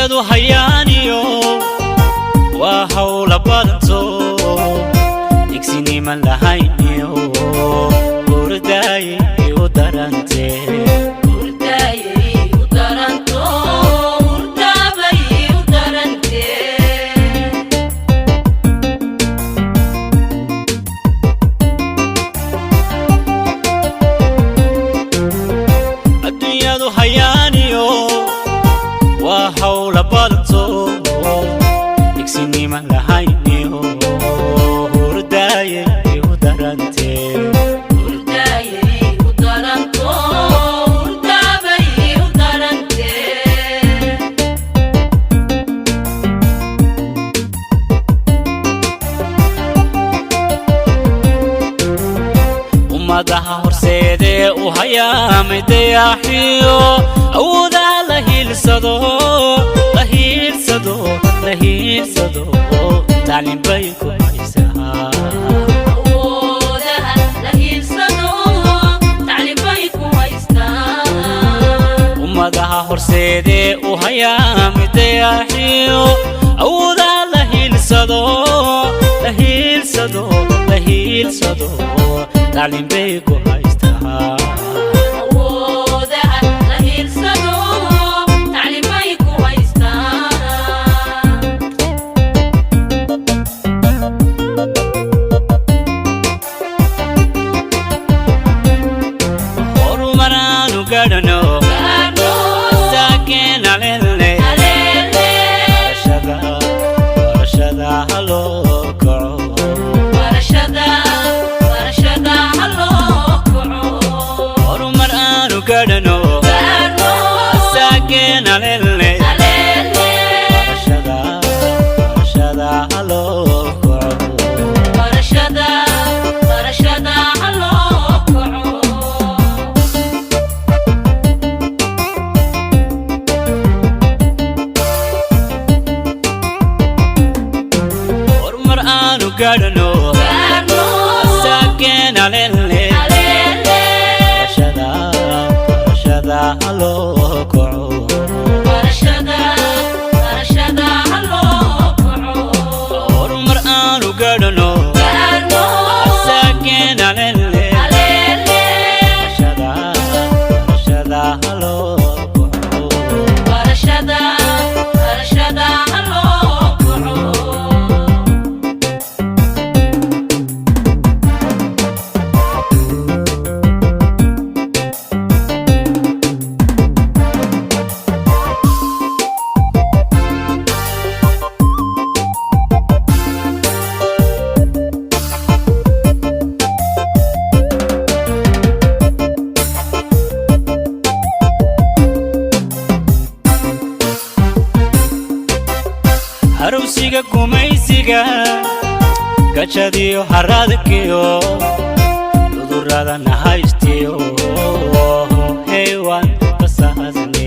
adduunyadu hayaaniyo waa hawla badanto digsinima lahayniyo hurdaaye u darante adduunyadu hayaaniyo waa hawla badanto digsinima lahayniyo hurdaaye u darante ummadaha horseedee u hayaamay dayaxiyo awoodaha la hiilsado tacliin bay ku haysaa ummadaha horseedee u hayaamay dayaxiyo awoodaha la hiilsado tacliin bay ku haystaa horumaraanu gadhano saakin alele barashada haloo kaco horumar aanu gadhano saakin alele barashada haloo gadhano saakin alele barashada haloo kaco horumar aanu gadhano saakin alele barashada haloo harowsiga gumaysiga gajadiyo haradkiyo cudurrada nahaystiyo heywaan basaasne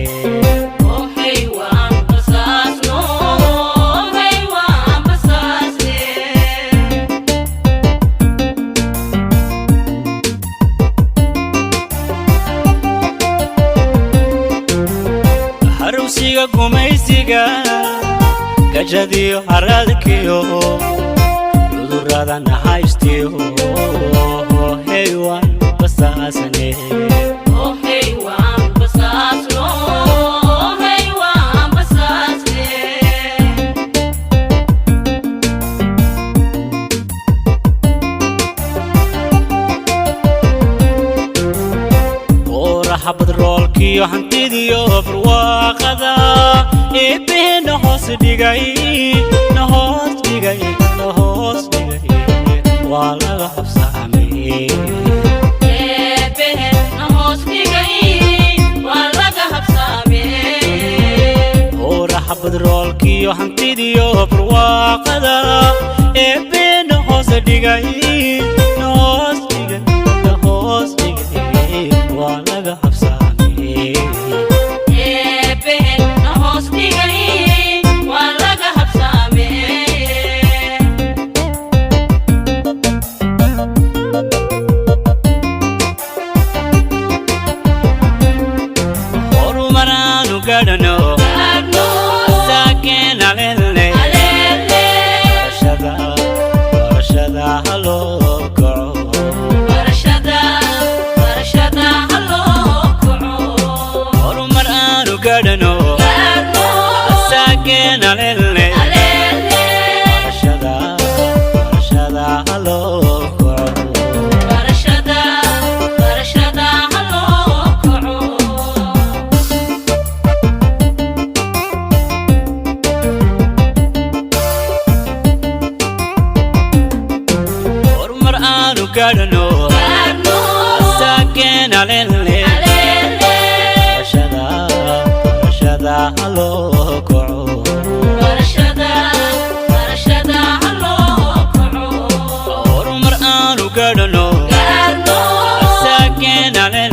harowsiga gumaysiga gajadiyo haradkiyo cudurrada nahaystiyo heywaan basaasne oraha badroolkiyo hantidiyo barwaaqada eebbehena hoos dhigay waa laga habsaamay oraha badroolkiyo hantidiyo barwaaqada eebbehena hoos dhigay waa laga habsaamay gadhano ساكن عليلي برشدا هلو برشدا هلو كعو ورمر آنو كارنو ساكن عليلي برشدا هلو كعو برشدا هلو كعو ورمر آنو كارنو ساكن عليلي